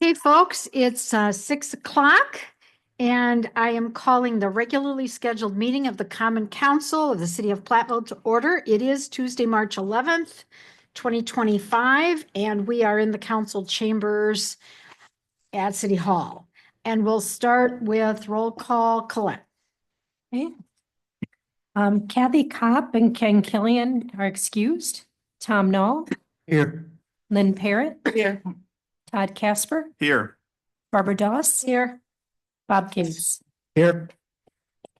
Hey, folks, it's 6 o'clock, and I am calling the regularly scheduled meeting of the Common Council of the City of Platteville to order. It is Tuesday, March 11th, 2025, and we are in the council chambers at City Hall. And we'll start with roll call. Colette. Okay. Kathy Kopp and Ken Killian are excused. Tom Knoll, Here. Lynn Parrott, Here. Todd Casper, Here. Barbara Doss, Here. Bob Case. Here.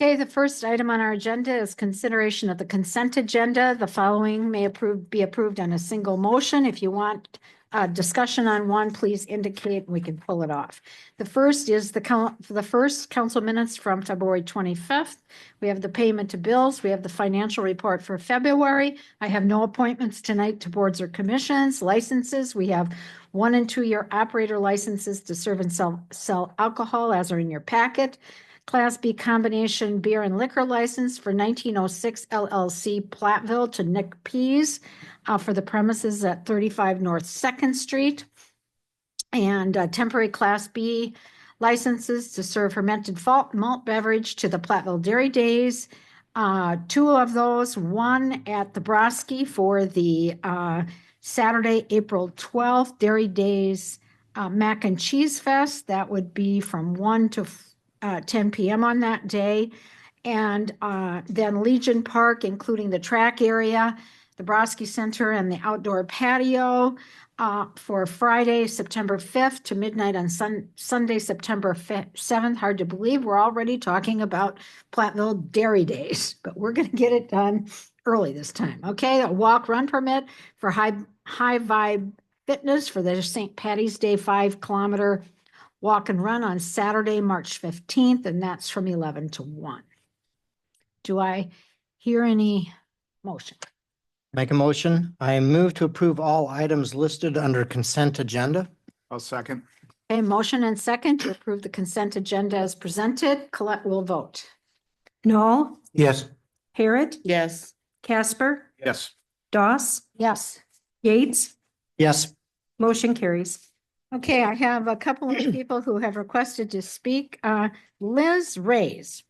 Okay, the first item on our agenda is consideration of the consent agenda. The following may be approved on a single motion. If you want a discussion on one, please indicate and we can pull it off. The first is the first council minutes from February 25th. We have the payment to bills. We have the financial report for February. I have no appointments tonight to boards or commissions. Licenses, we have 1- and 2-year operator licenses to serve and sell alcohol, as are in your packet. Class B combination beer and liquor license for 1906 LLC Platteville to Nick Pease for the premises at 35 North 2nd Street. And temporary Class B licenses to serve fermented malt beverage to the Platteville Dairy Days. 2 of those, one at the Broski for the Saturday, April 12th, Dairy Days Mac and Cheese Fest. That would be from 1 to 10 p.m. on that day. And then Legion Park, including the track area, the Broski Center, and the outdoor patio for Friday, September 5th to midnight on Sunday, September 7th. Hard to believe we're already talking about Platteville Dairy Days, but we're going to get it done early this time. Okay, a walk-run permit for High Vibe Fitness for the St. Patty's Day 5-kilometer walk and run on Saturday, March 15th, and that's from 11 to 1. Do I hear any motion? Make a motion. I move to approve all items listed under consent agenda. I'll second. A motion and second to approve the consent agenda as presented. Colette will vote. Knoll, Yes. Parrott, Yes. Casper, Yes. Doss, Yes. Yates, Yes. motion carries. Okay, I have a couple of people who have requested to speak. Liz Rays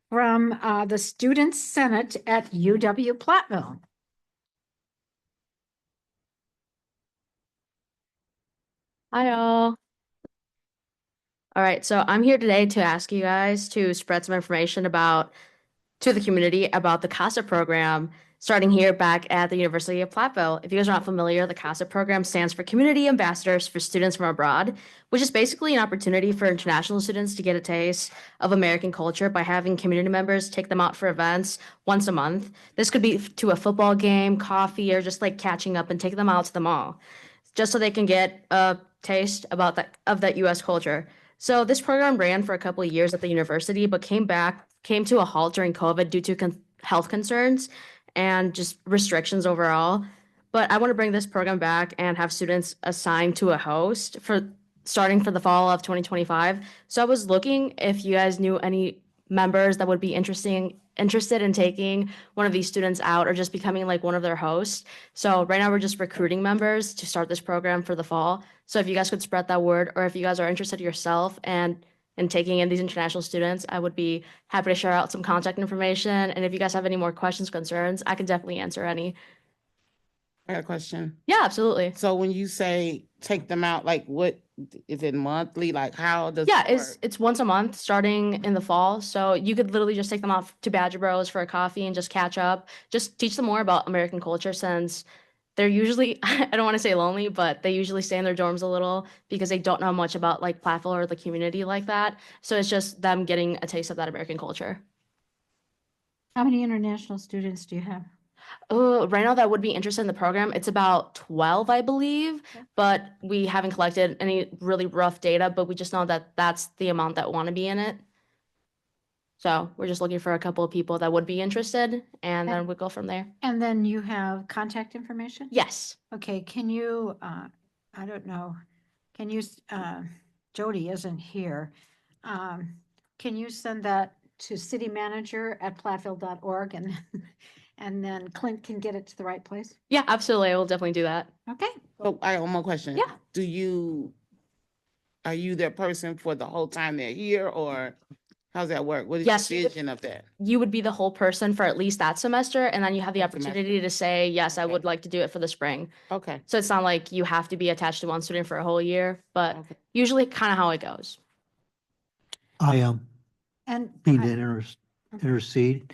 from the Student Senate at UW Platteville. Hi, all. All right, so I'm here today to ask you guys to spread some information to the community about the CASA program starting here back at the University of Platteville. If you guys are not familiar, the CASA program stands for Community Ambassadors for Students from Abroad, which is basically an opportunity for international students to get a taste of American culture by having community members take them out for events once a month. This could be to a football game, coffee, or just like catching up and take them out to the mall, just so they can get a taste of that U.S. culture. So this program ran for a couple of years at the university, but came to a halt during COVID due to health concerns and just restrictions overall. But I want to bring this program back and have students assigned to a host starting for the fall of 2025. So I was looking if you guys knew any members that would be interested in taking one of these students out or just becoming like one of their hosts. So right now we're just recruiting members to start this program for the fall. So if you guys could spread that word, or if you guys are interested yourself and taking in these international students, I would be happy to share out some contact information. And if you guys have any more questions, concerns, I can definitely answer any. I got a question. Yeah, absolutely. So when you say take them out, like what is it monthly? Like how does Yeah, it work? it's once a month starting in the fall. So you could literally just take them off to Badger Bros for a coffee and just catch up. Just teach them more about American culture, since they're usually, I don't want to say lonely, but they usually stay in their dorms a little because they don't know much about like Platteville or the community like that. So it's just them getting a taste of that American culture. How many international students do you have? Right now that would be interested in the program. It's about 12, I believe, but we haven't collected any really rough data, but we just know that that's the amount that want to be in it. So we're just looking for a couple of people that would be interested, and then we'll go from there. And then you have contact information? Yes. Okay, can you, I don't know, can you, Jody isn't here. Can you send that to citymanager@platteville.org and and then Clint can get it to the right place. Yeah, absolutely. I will definitely do that. Okay. So I got one more question. Yeah. Are you their person for the whole time they're here, or how's that work? What is Yes, the you would- vision of that? You would be the whole person for at least that semester, and then you have the That semester. opportunity to say, yes, I Okay. would like to do it for the spring. Okay. So it's not like you have to be attached to one student for a whole year, but Okay. usually kind of how it goes. I And need I- to intercede.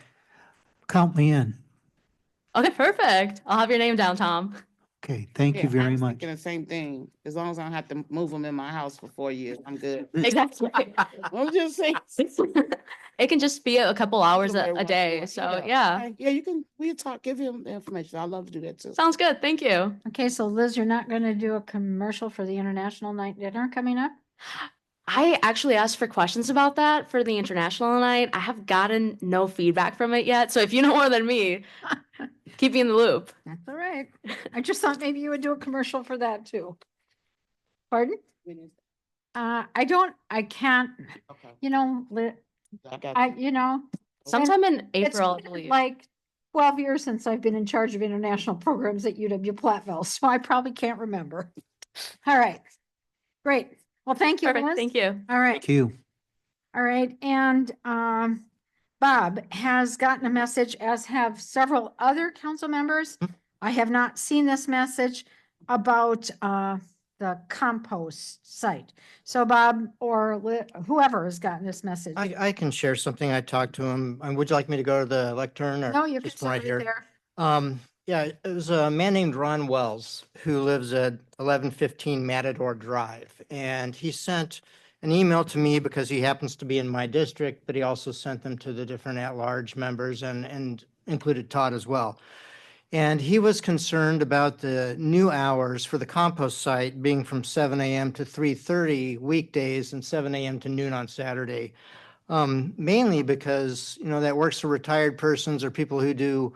Count me in. Okay, perfect. I'll have your name down, Tom. Okay, thank Yeah, you I very was much. thinking the same thing. As long as I don't have to move them in my house for 4 years, I'm good. Exactly. I'm just saying. It can just be a couple hours Every a once in day. while. So yeah, Okay. Yeah, you can, we talk, give him the information. I'd love to do that too. sounds good. Thank you. okay, so Liz, you're not going to do a commercial for the International Night Dinner coming up? I actually asked for questions about that for the international night. I have gotten no feedback from it yet. So if you know more than me, keep me in the loop. That's all right. I just thought maybe you would do a commercial for that too. Pardon? I can't, Okay. you know, I got I, you. you know, Sometime in it's April, I been believe. like 12 years since I've been in charge of international programs at UW Platteville, so I probably can't remember. All right, great. Well, thank you, Perfect. Liz. Thank you. All right, Thank you. all right, and Bob has gotten a message, as have several other council members. I have not seen this message about the compost site. So Bob or whoever has gotten this message. I can share something. I talked to him. Would you like me to go to the lectern or? No, you can just sit right right here? there. Yeah, it was a man named Ron Wells who lives at 1115 Matador Drive. And he sent an email to me because he happens to be in my district, but he also sent them to the different at-large members and included Todd as well. And he was concerned about the new hours for the compost site being from 7 a.m. to 3:30 weekdays and 7 a.m. to noon on Saturday. Mainly because, that works for retired persons or people who do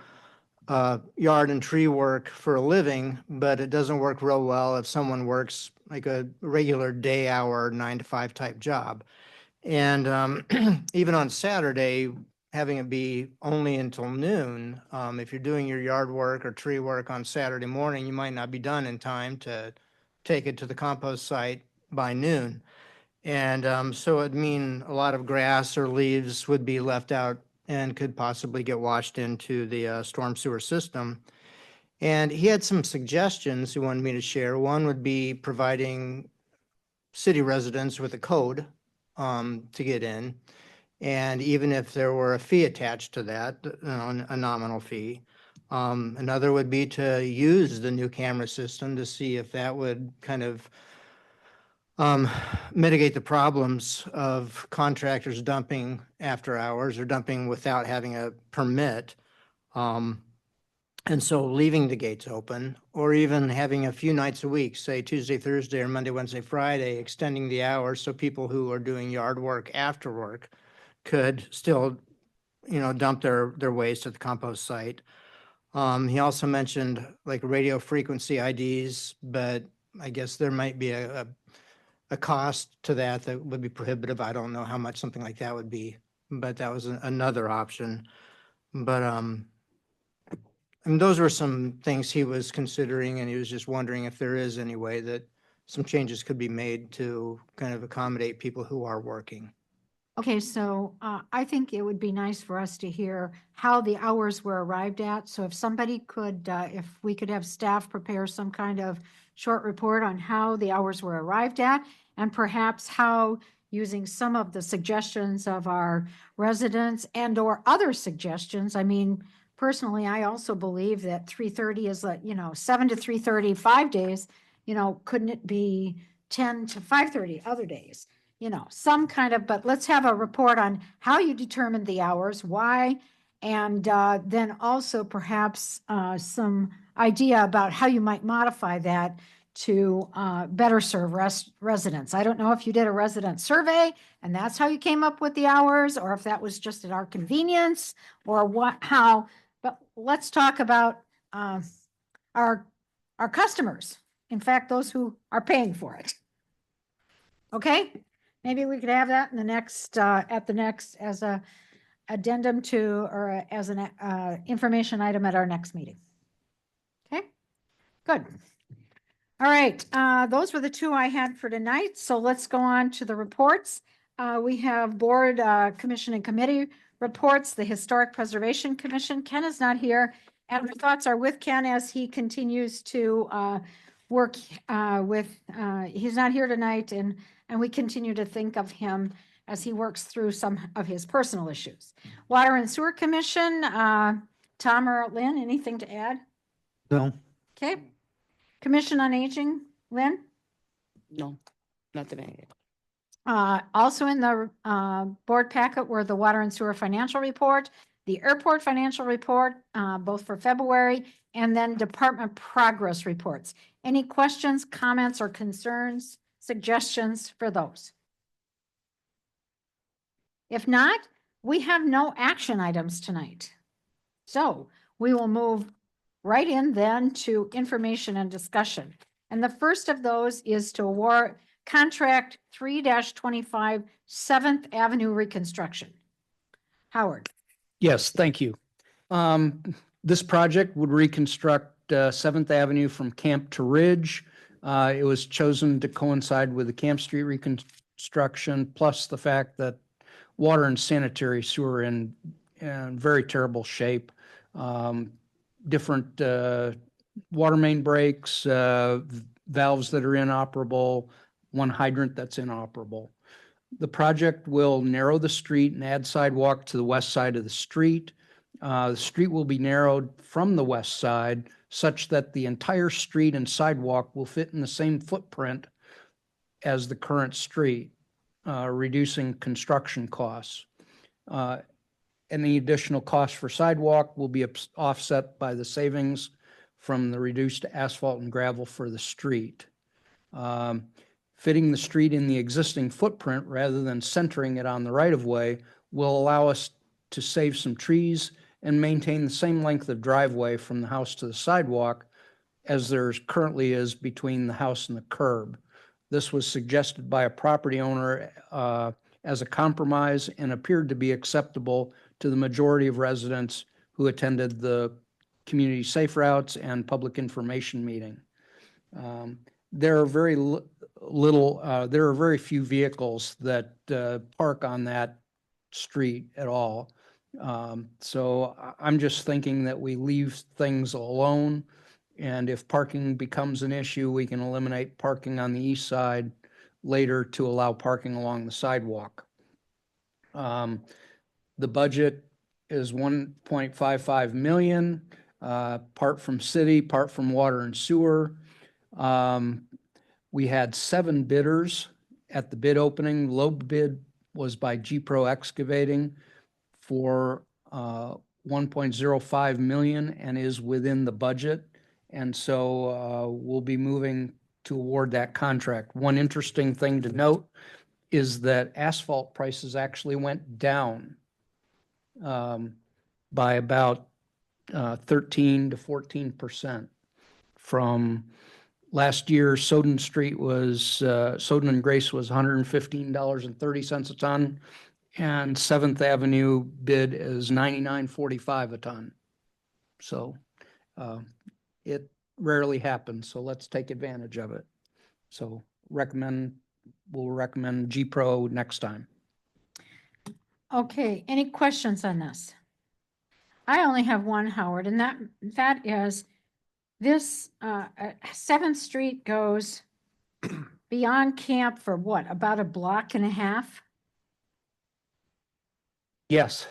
yard and tree work for a living, but it doesn't work real well if someone works like a regular day hour, 9 to 5 type job. And even on Saturday, having it be only until noon, if you're doing your yard work or tree work on Saturday morning, you might not be done in time to take it to the compost site by noon. And so it'd mean a lot of grass or leaves would be left out and could possibly get washed into the storm sewer system. And he had some suggestions he wanted me to share. One would be providing city residents with a code to get in. And even if there were a fee attached to that, a nominal fee. Another would be to use the new camera system to see if that would kind of mitigate the problems of contractors dumping after hours or dumping without having a permit. And so leaving the gates open, or even having a few nights a week, say Tuesday, Thursday, or Monday, Wednesday, Friday, extending the hours so people who are doing yard work after work could still, dump their waste at the compost site. He also mentioned like radio frequency IDs, but I guess there might be a cost to that would be prohibitive. I don't know how much something like that would be, but that was another option. But those were some things he was considering, and he was just wondering if there is any way that some changes could be made to kind of accommodate people who are working. Okay, so I think it would be nice for us to hear how the hours were arrived at. So if somebody could, if we could have staff prepare some kind of short report on how the hours were arrived at, and perhaps how, using some of the suggestions of our residents and or other suggestions. I mean, personally, I also believe that 3:30 is 7 to 3:30, 5 days, couldn't it be 10 to 5:30 other days? Some kind of, but let's have a report on how you determined the hours, why, and then also perhaps some idea about how you might modify that to better serve residents. I don't know if you did a resident survey and that's how you came up with the hours, or if that was just at our convenience, or how, but let's talk about our customers. In fact, those who are paying for it. Okay? Maybe we could have that in the next, as addendum to, or as an, information item at our next meeting. Okay, good. All right, those were the two I had for tonight, so let's go on to the reports. We have board, commission and committee reports, the Historic Preservation Commission. Ken is not here, and our thoughts are with Ken as he continues to, work, he's not here tonight, and we continue to think of him as he works through some of his personal issues. Water and Sewer Commission, Tom or Lynn, anything to add? No, Okay. Commission on Aging, Lynn? No, nothing to add. Also in the board packet were the Water and Sewer Financial Report, the Airport Financial Report, both for February, and then Department Progress Reports. Any questions, comments, or concerns, suggestions for those? If not, we have no action items tonight. So we will move right in then to information and discussion. And the first of those is to award contract 3-25 7th Avenue reconstruction. Howard. Yes, thank you. This project would reconstruct 7th Avenue from Camp to Ridge. It was chosen to coincide with the Camp Street reconstruction, plus the fact that water and sanitary sewer in very terrible shape. Different water main breaks, valves that are inoperable, one hydrant that's inoperable. The project will narrow the street and add sidewalk to the west side of the street. The street will be narrowed from the west side such that the entire street and sidewalk will fit in the same footprint as the current street, reducing construction costs. Any additional costs for sidewalk will be offset by the savings from the reduced asphalt and gravel for the street. Fitting the street in the existing footprint rather than centering it on the right-of-way will allow us to save some trees and maintain the same length of driveway from the house to the sidewalk as there currently is between the house and the curb. This was suggested by a property owner as a compromise and appeared to be acceptable to the majority of residents who attended the community safe routes and public information meeting. There are very few vehicles that park on that street at all. So I'm just thinking that we leave things alone. And if parking becomes an issue, we can eliminate parking on the east side later to allow parking along the sidewalk. The budget is 1.55 million, part from city, part from water and sewer. We had 7 bidders at the bid opening. Low bid was by G-Pro Excavating for 1.05 million and is within the budget. And so we'll be moving to award that contract. One interesting thing to note is that asphalt prices actually went down by about 13 to 14% from last year. Soden and Grace was $115.30 a ton, and 7th Avenue bid is $99.45 a ton. So it rarely happens, so let's take advantage of it. So we'll recommend G-Pro next time. Okay, any questions on this? I only have one, Howard, and that is this 7th Street goes beyond camp for what, about a block and a half? Yes.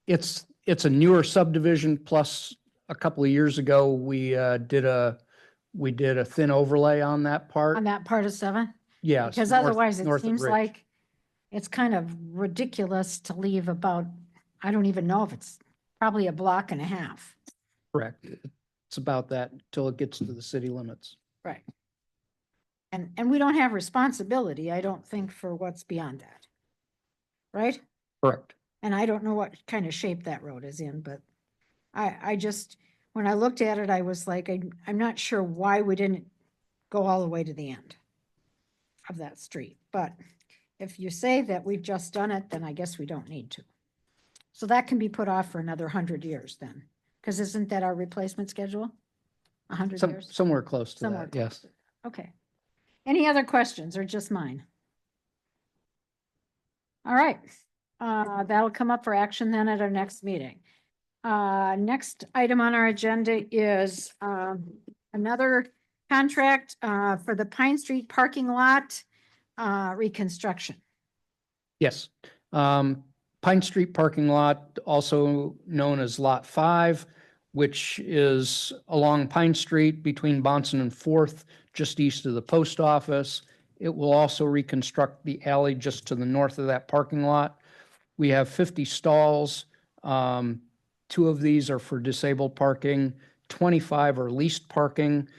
It's a newer subdivision, plus a couple of years ago, we did a thin overlay on that part. On that part of 7? Yes. Because otherwise it seems like it's kind of ridiculous to leave about, I don't even know if it's probably a block and a half. Correct. It's about that until it gets to the city limits. Right. And we don't have responsibility, I don't think, for what's beyond that. Right? Correct. And I don't know what kind of shape that road is in, but I just, when I looked at it, I was like, I'm not sure why we didn't go all the way to the end of that street. But if you say that we've just done it, then I guess we don't need to. So that can be put off for another 100 years then, because isn't that our replacement schedule? 100 years? Somewhere close to Somewhere that, yes. close. Okay. Any other questions or just mine? All right, that'll come up for action then at our next meeting. Next item on our agenda is, another contract, for the Pine Street parking lot, reconstruction. Yes. Pine Street parking lot, also known as Lot 5, which is along Pine Street between Bonson and Fourth, just east of the post office. It will also reconstruct the alley just to the north of that parking lot. We have 50 stalls. 2 of these are for disabled parking, 25 are leased parking,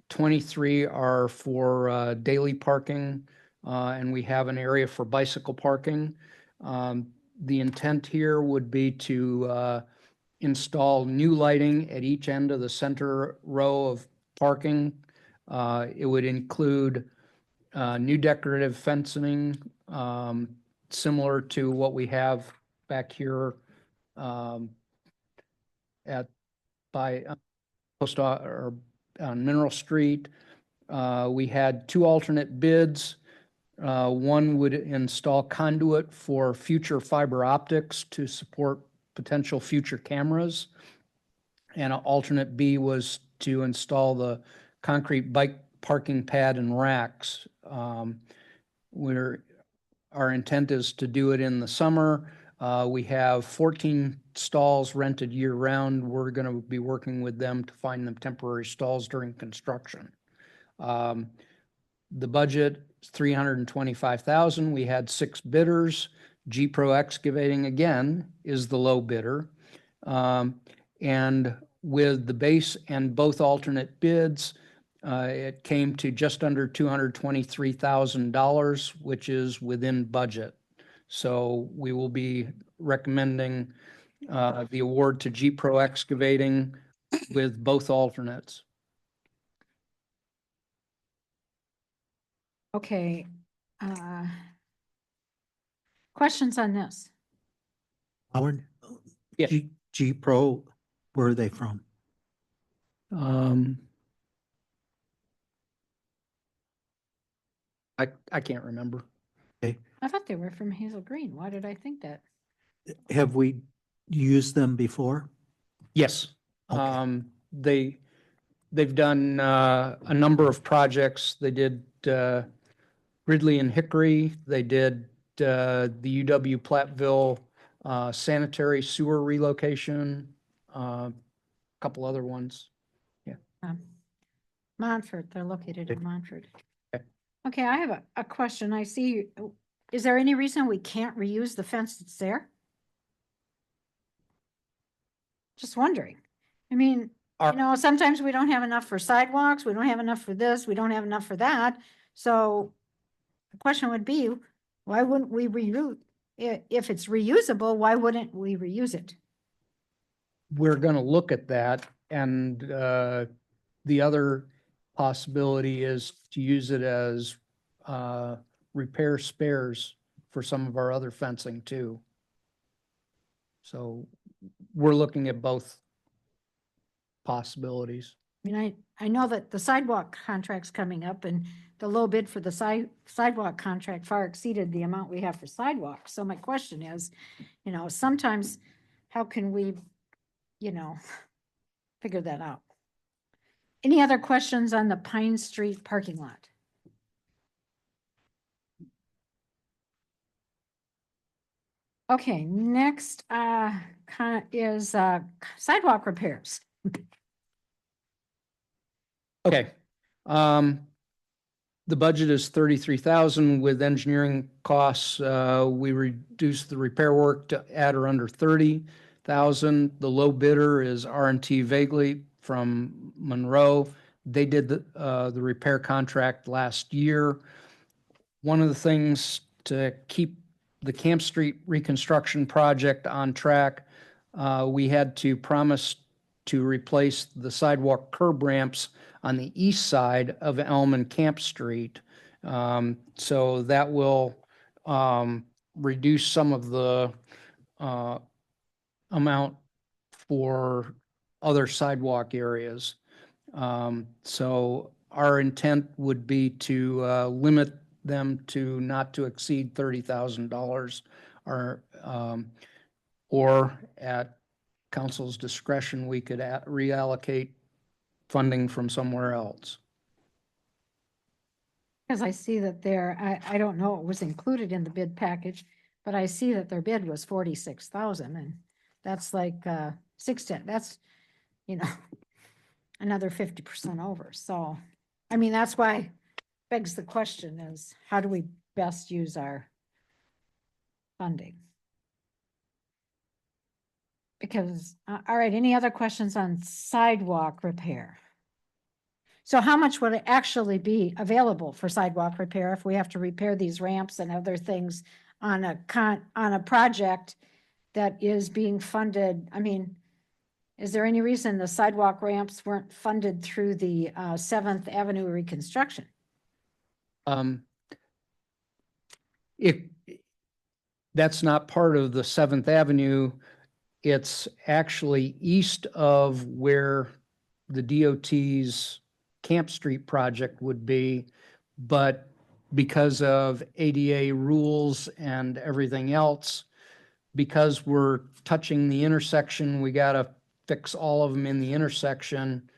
23 are for daily parking, and we have an area for bicycle parking. The intent here would be to install new lighting at each end of the center row of parking. It would include new decorative fencing, similar to what we have back here at by post or on Mineral Street. We had 2 alternate bids. One would install conduit for future fiber optics to support potential future cameras. And alternate B was to install the concrete bike parking pad and racks. Our intent is to do it in the summer. We have 14 stalls rented year round. We're going to be working with them to find them temporary stalls during construction. The budget is $325,000. We had 6 bidders. G Pro Excavating again is the low bidder. And with the base and both alternate bids, it came to just under $223,000, which is within budget. So we will be recommending the award to G Pro Excavating with both alternates. Okay. Questions on this? Howard? Yeah. G Pro, where are they from? I can't remember. I thought they were from Hazel Green. Why did I think that? Have we used them before? Yes. Okay. They've done a number of projects. They did Ridley and Hickory. They did the UW Platteville sanitary sewer relocation, a couple other ones. Montfort, they're located in Montfort. Okay. Okay, I have a question. I see, is there any reason we can't reuse the fence that's there? Just wondering. I mean, Our- you know, sometimes we don't have enough for sidewalks, we don't have enough for this, we don't have enough for that. So the question would be, why wouldn't we reuse? If it's reusable, why wouldn't we reuse it? We're going to look at that, and the other possibility is to use it as repair spares for some of our other fencing too. So we're looking at both possibilities. I mean, I know that the sidewalk contract's coming up and the low bid for the sidewalk contract far exceeded the amount we have for sidewalks. So my question is, you know, sometimes how can we, you know, figure that out? Any other questions on the Pine Street parking lot? Okay, next is sidewalk repairs. Okay. The budget is 33,000 with engineering costs. We reduced the repair work to at or under 30,000. The low bidder is R&T Vaguely from Monroe. They did the repair contract last year. One of the things to keep the Camp Street reconstruction project on track, we had to promise to replace the sidewalk curb ramps on the east side of Elm and Camp Street. So that will reduce some of the amount for other sidewalk areas. So our intent would be to limit them to not to exceed $30,000 or at council's discretion, we could reallocate funding from somewhere else. Because I see that I don't know, it was included in the bid package, but I see that their bid was 46,000 and that's like, 16, that's, you know, another 50% over. So, I mean, that's why begs the question is how do we best use our funding? Because, all right, any other questions on sidewalk repair? So how much would it actually be available for sidewalk repair if we have to repair these ramps and other things on a project that is being funded? I mean, is there any reason the sidewalk ramps weren't funded through the 7th Avenue reconstruction? If that's not part of the 7th Avenue, it's actually east of where the DOT's Camp Street project would be, but because of ADA rules and everything else, because we're touching the intersection, we gotta fix all of them in the intersection.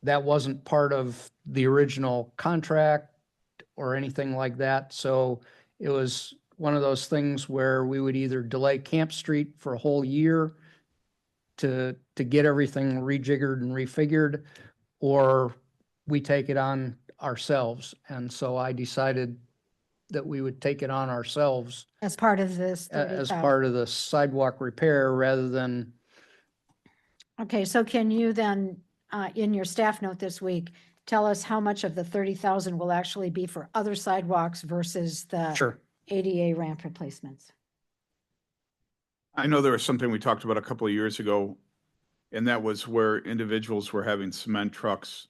That wasn't part of the original contract or anything like that. So it was one of those things where we would either delay Camp Street for a whole year to get everything rejiggered and refigured, or we take it on ourselves. And so I decided that we would take it on ourselves As part of this as 30,000? part of the sidewalk repair rather than, Okay, so can you then, in your staff note this week, tell us how much of the 30,000 will actually be for other sidewalks versus the sure. ADA ramp replacements? I know there was something we talked about a couple of years ago, and that was where individuals were having cement trucks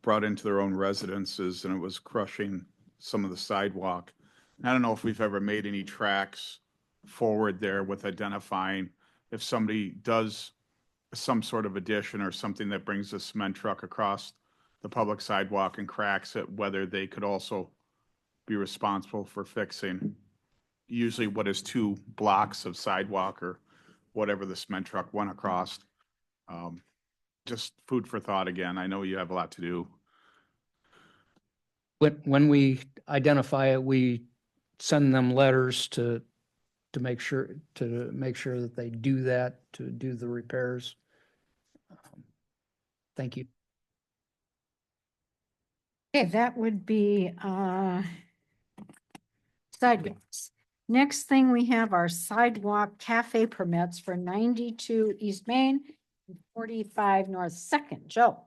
brought into their own residences, and it was crushing some of the sidewalk. And I don't know if we've ever made any tracks forward there with identifying if somebody does some sort of addition or something that brings a cement truck across the public sidewalk and cracks it, whether they could also be responsible for fixing usually what is 2 blocks of sidewalk or whatever the cement truck went across. Just food for thought again. I know you have a lot to do. When we identify it, we send them letters to make sure that they do that, to do the repairs. Thank you. Okay, that would be sidewalks. Next thing we have are sidewalk cafe permits for 92 East Main, 45 North Second. Joe?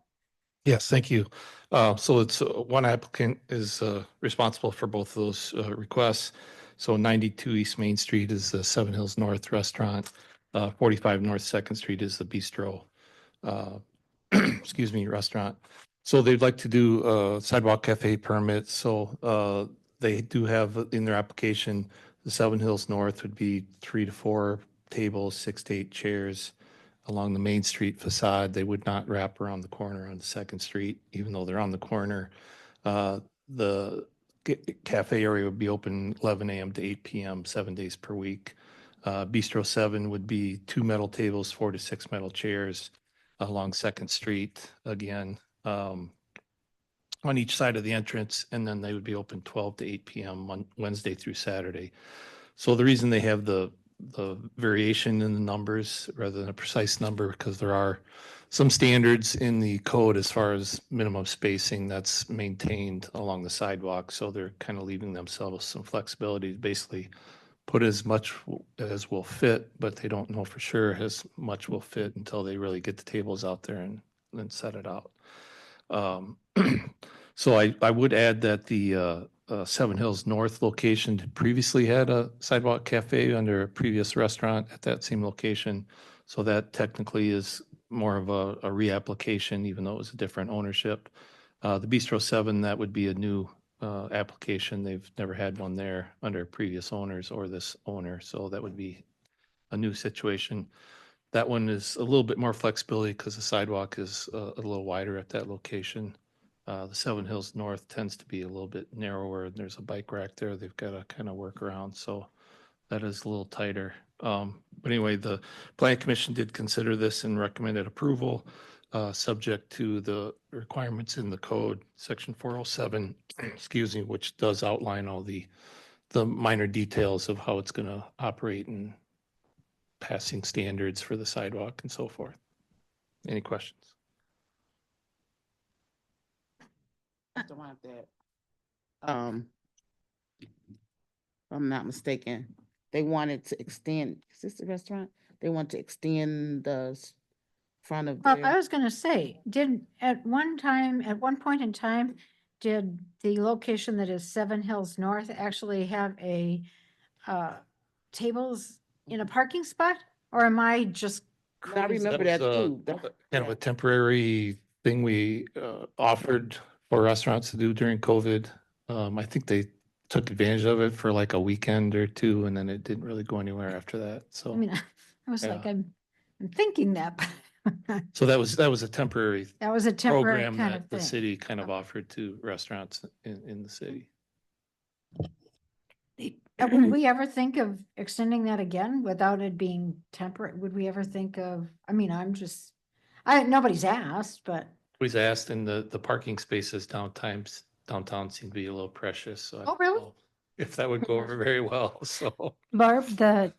Yes, thank you. So it's one applicant is responsible for both of those requests. So 92 East Main Street is the Seven Hills North Restaurant. 45 North Second Street is the Bistro, excuse me, restaurant. So they'd like to do sidewalk cafe permits. So they do have in their application, the Seven Hills North would be 3 to 4 tables, 6 to 8 chairs along the Main Street facade. They would not wrap around the corner on Second Street, even though they're on the corner. The cafe area would be open 11 a.m. to 8 p.m., 7 days per week. Bistro 7 would be 2 metal tables, 4 to 6 metal chairs along Second Street again, on each side of the entrance, and then they would be open 12 to 8 p.m. on Wednesday through Saturday. So the reason they have the variation in the numbers rather than a precise number, because there are some standards in the code as far as minimum spacing that's maintained along the sidewalk. So they're kind of leaving themselves some flexibility to basically put as much as will fit, but they don't know for sure as much will fit until they really get the tables out there and then set it out. So I would add that the Seven Hills North location previously had a sidewalk cafe under a previous restaurant at that same location. So that technically is more of a reapplication, even though it was a different ownership. The Bistro 7, that would be a new application. They've never had one there under previous owners or this owner. So that would be a new situation. That one is a little bit more flexibility because the sidewalk is a little wider at that location. The Seven Hills North tends to be a little bit narrower, and there's a bike rack there they've got to kind of work around, so that is a little tighter. But anyway, the Plan Commission did consider this and recommended approval, subject to the requirements in the code, section 407, excuse me, which does outline all the minor details of how it's going to operate and passing standards for the sidewalk and so forth. Any questions? The one that, if I'm not mistaken, they wanted to extend, is this the restaurant? They want to extend the front of Well, I their, was gonna say, at one point in time, did the location that is Seven Hills North actually have a tables in a parking spot? Or am I just I crazy? remember That that was, too. kind of Yeah. a temporary thing we offered for restaurants to do during COVID. I think they took advantage of it for like a weekend or two, and then it didn't really go anywhere after that. I So, mean, I was like, Yeah. I'm thinking that, but so that was a temporary that was a temporary program kind of that the thing. city kind of offered to restaurants in the city. Would we ever think of extending that again without it being temperate? Would we ever think of, I mean, nobody's asked, but, Always asked, and the parking spaces downtown seem to be a little precious, so I Oh, don't really? know if that would go over very well, so. Barb, the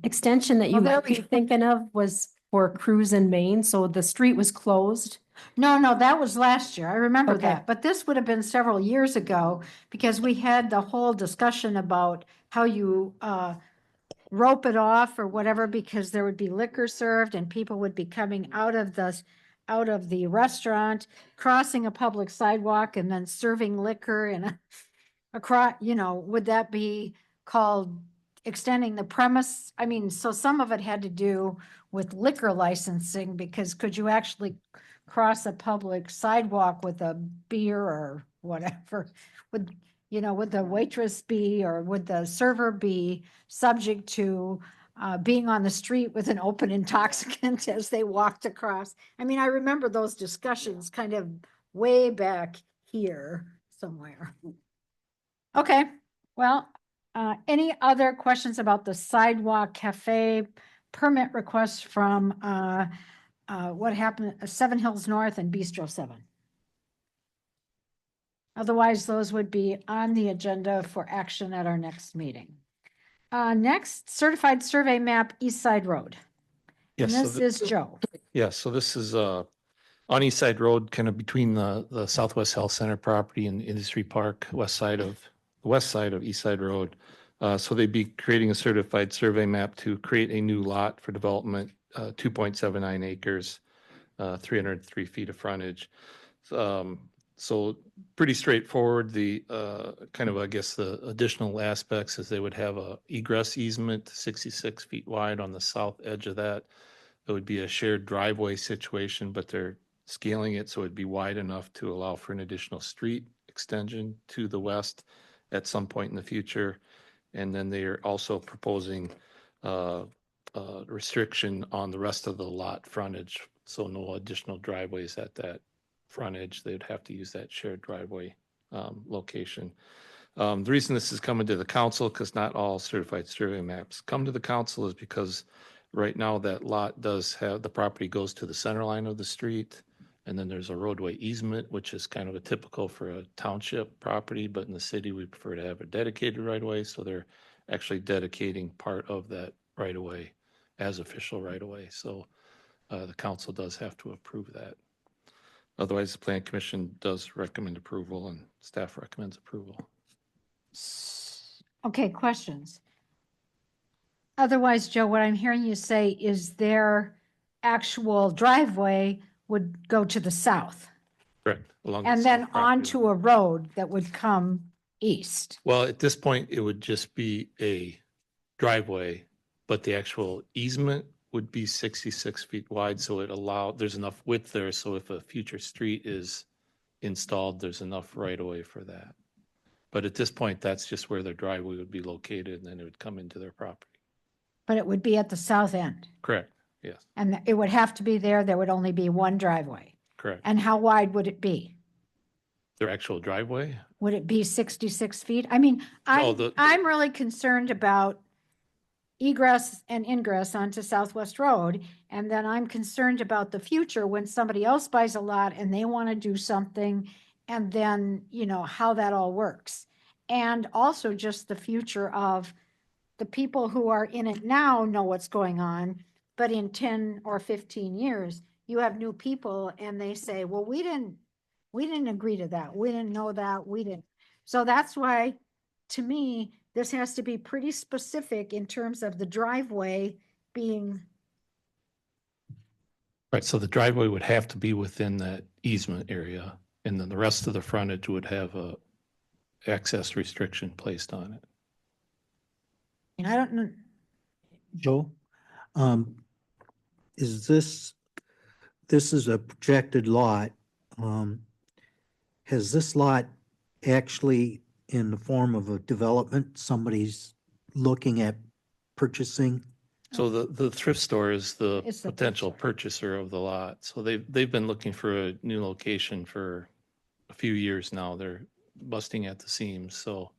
extension that you Oh, there might be thinking of was for Cruise in Maine, so the street was closed. no, that was last year. I remember Okay. that. But this would have been several years ago because we had the whole discussion about how you rope it off or whatever, because there would be liquor served and people would be coming out of the restaurant, crossing a public sidewalk and then serving liquor and across, would that be called extending the premise? I mean, so some of it had to do with liquor licensing, because could you actually cross a public sidewalk with a beer or whatever? Would the waitress be, or would the server be subject to being on the street with an open intoxicant as they walked across? I mean, I remember those discussions kind of way back here somewhere. Okay, well, any other questions about the sidewalk cafe permit request from, what happened, Seven Hills North and Bistro 7? Otherwise, those would be on the agenda for action at our next meeting. Next, certified survey map, East Side Road. And Yes, so this is Joe. Yeah, so this is on East Side Road, kind of between the Southwest Health Center property and Industry Park, the west side of East Side Road. So they'd be creating a certified survey map to create a new lot for development, 2.79 acres, 303 feet of frontage. So pretty straightforward. The kind of, I guess, the additional aspects is they would have a egress easement, 66 feet wide on the south edge of that. It would be a shared driveway situation, but they're scaling it so it'd be wide enough to allow for an additional street extension to the west at some point in the future. And then they are also proposing restriction on the rest of the lot frontage. So no additional driveways at that frontage. They'd have to use that shared driveway location. The reason this is coming to the council, because not all certified survey maps come to the council, is because right now that lot does have, the property goes to the center line of the street. And then there's a roadway easement, which is kind of a typical for a township property, but in the city, we prefer to have a dedicated right of way. So they're actually dedicating part of that right of way as official right of way. So the council does have to approve that. Otherwise, the plan commission does recommend approval and staff recommends approval. Okay, questions? Otherwise, Joe, what I'm hearing you say is their actual driveway would go to the south Correct. Along the and then south property onto line. a road that would come east. Well, at this point, it would just be a driveway, but the actual easement would be 66 feet wide. So there's enough width there. So if a future street is installed, there's enough right of way for that. But at this point, that's just where their driveway would be located, and then it would come into their property. but it would be at the south end. Correct. Yes, And it would have to be there. There would only be one driveway. correct. And how wide would it be? Their actual driveway? Would it be 66 feet? I mean, the- I'm really concerned about egress and ingress onto Southwest Road. And then I'm concerned about the future when somebody else buys a lot and they want to do something. And then, you know, how that all works. And also just the future of the people who are in it now know what's going on. But in 10 or 15 years, you have new people and they say, well, we didn't agree to that. We didn't know that. We didn't. So that's why, to me, this has to be pretty specific in terms of the driveway being, Right, so the driveway would have to be within that easement area, and then the rest of the frontage would have a access restriction placed on it. and I don't know, Joe, is this is a projected lot. Has this lot actually in the form of a development, somebody's looking at purchasing? So the thrift store is the It's the thrift potential store. purchaser of the lot. So they've been looking for a new location for a few years now. They're busting at the seams. So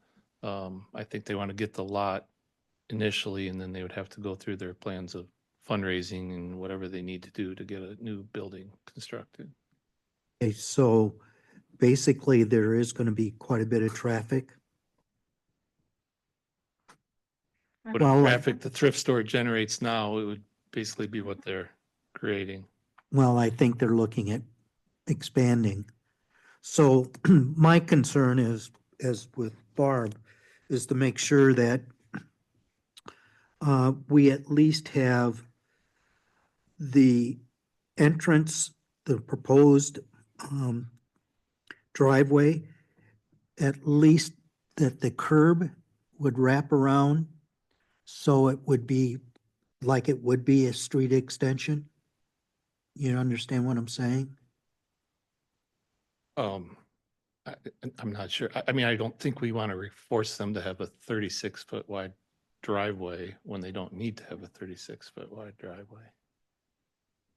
I think they want to get the lot initially, and then they would have to go through their plans of fundraising and whatever they need to do to get a new building constructed. Okay, so basically there is going to be quite a bit of traffic. What Well, traffic the thrift store generates now, it would basically be what they're creating. Well, I think they're looking at expanding. So my concern is, as with Barb, is to make sure that we at least have the entrance, the proposed driveway, at least that the curb would wrap around, so it would be like it would be a street extension. You understand what I'm saying? I, I'm not sure. I mean, I don't think we want to force them to have a 36-foot wide driveway when they don't need to have a 36-foot wide driveway.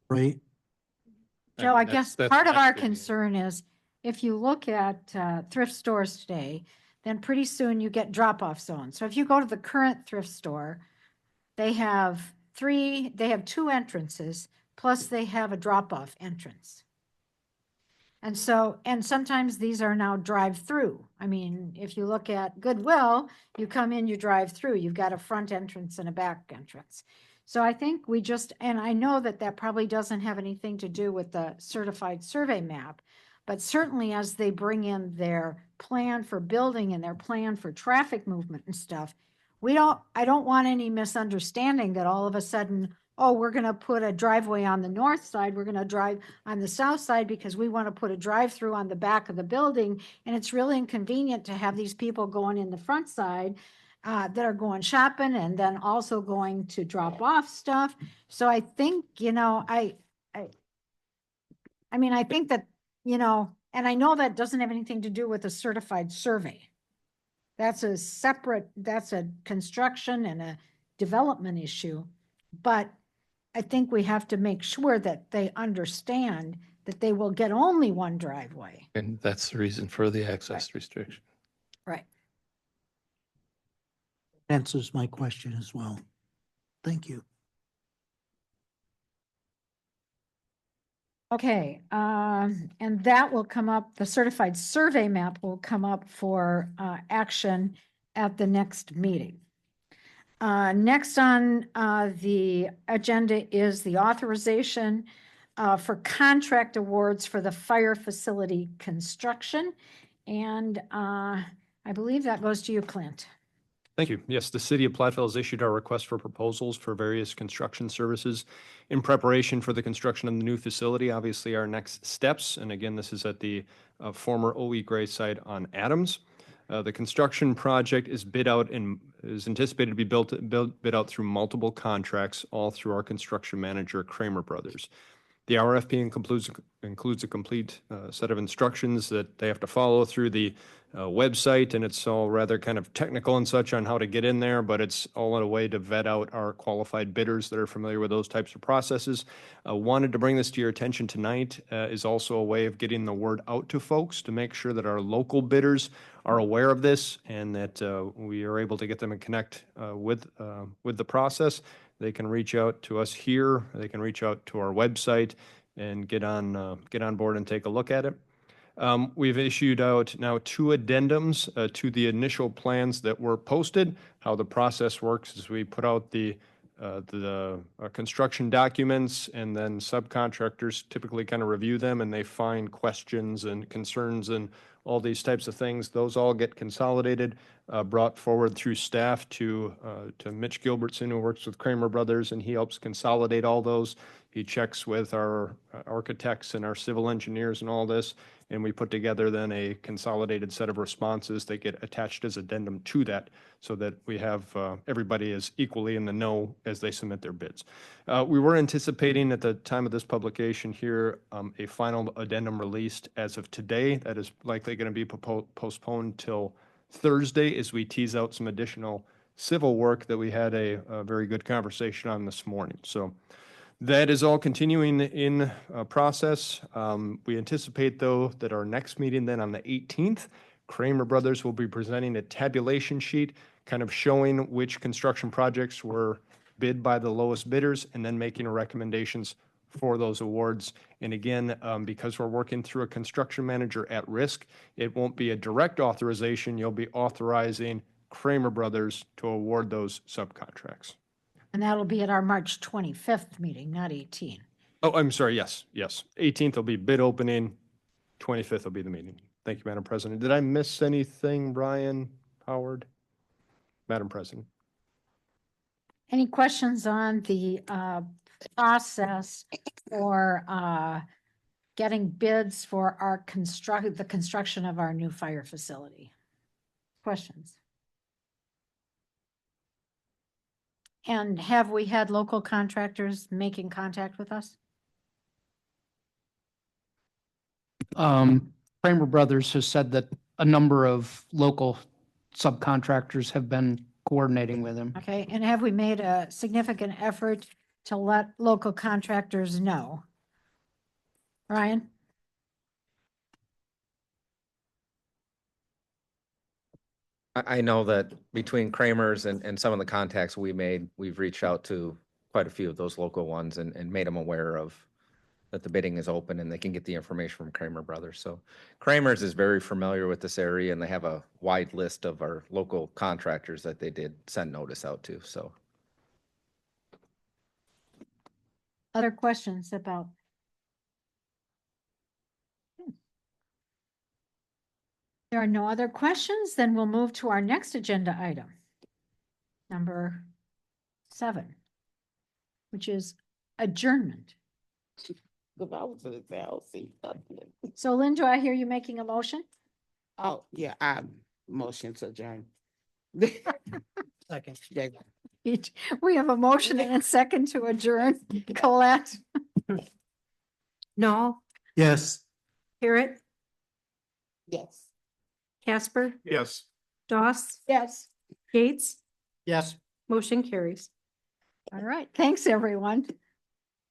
Right? Joe, I mean, guess that's part of my our opinion. concern is if you look at thrift stores today, then pretty soon you get drop-off zones. So if you go to the current thrift store, they have two entrances, plus they have a drop-off entrance. And so, and sometimes these are now drive-through. I mean, if you look at Goodwill, you come in, you drive through, you've got a front entrance and a back entrance. So I think we just, and I know that that probably doesn't have anything to do with the certified survey map, but certainly as they bring in their plan for building and their plan for traffic movement and stuff, I don't want any misunderstanding that all of a sudden, oh, we're going to put a driveway on the north side, we're going to drive on the south side because we want to put a drive-through on the back of the building. And it's really inconvenient to have these people going in the front side that are going shopping and then also going to drop off stuff. So I think, you know, I mean, I think that, you know, and I know that doesn't have anything to do with a certified survey. That's a separate, that's a construction and a development issue. But I think we have to make sure that they understand that they will get only one driveway. And that's the reason for the access restriction. Right. Answers my question as well. Thank you. Okay, and that will come up, the certified survey map will come up for action at the next meeting. Next on the agenda is the authorization for contract awards for the fire facility construction. And I believe that goes to you, Clint. Thank you. Yes, the city of Platteville has issued our request for proposals for various construction services in preparation for the construction of the new facility. Obviously, our next steps, and again, this is at the former OE Gray site on Adams. The construction project is bid out and is anticipated to be bid out through multiple contracts, all through our construction manager, Kramer Brothers. The RFP includes a complete set of instructions that they have to follow through the website, and it's all rather kind of technical and such on how to get in there, but it's all in a way to vet out our qualified bidders that are familiar with those types of processes. Wanted to bring this to your attention tonight is also a way of getting the word out to folks to make sure that our local bidders are aware of this and that we are able to get them and connect with the process. They can reach out to us here. They can reach out to our website and get on board and take a look at it. We've issued out now 2 addendums to the initial plans that were posted. How the process works is we put out the construction documents, and then subcontractors typically kind of review them, and they find questions and concerns and all these types of things. Those all get consolidated, brought forward through staff to Mitch Gilbertson, who works with Kramer Brothers, and he helps consolidate all those. He checks with our architects and our civil engineers and all this, and we put together then a consolidated set of responses that get attached as addendum to that, so that we have everybody is equally in the know as they submit their bids. We were anticipating at the time of this publication here a final addendum released as of today. That is likely going to be postponed till Thursday as we tease out some additional civil work that we had a very good conversation on this morning. So that is all continuing in process. We anticipate, though, that our next meeting then on the 18th, Kramer Brothers will be presenting a tabulation sheet kind of showing which construction projects were bid by the lowest bidders and then making recommendations for those awards. And again, because we're working through a construction manager at risk, it won't be a direct authorization. You'll be authorizing Kramer Brothers to award those subcontracts. And that'll be at our March 25th meeting, not 18. Oh, I'm sorry. Yes. 18th will be bid opening. 25th will be the meeting. Thank you, Madam President. Did I miss anything, Brian, Howard? Madam President. Any questions on the process for getting bids for the construction of our new fire facility? Questions? And have we had local contractors making contact with us? Kramer Brothers has said that a number of local subcontractors have been coordinating with him. Okay, and have we made a significant effort to let local contractors know? Ryan? I know that between Kramer's and some of the contacts we made, we've reached out to quite a few of those local ones and made them aware of that the bidding is open and they can get the information from Kramer Brothers. So Kramer's is very familiar with this area, and they have a wide list of our local contractors that they did send notice out to, so. Other questions about? There are no other questions, then we'll move to our next agenda item. Number 7, which is adjournment. So Lynn, do I hear you making a motion? Oh, yeah, I motion to adjourn. Second. Yeah. We have a motion and a second to adjourn. Colette? No. Yes. Garrett, Yes. Casper, Yes. Doss, Yes. Gates, Yes. motion carries. All right, thanks, everyone.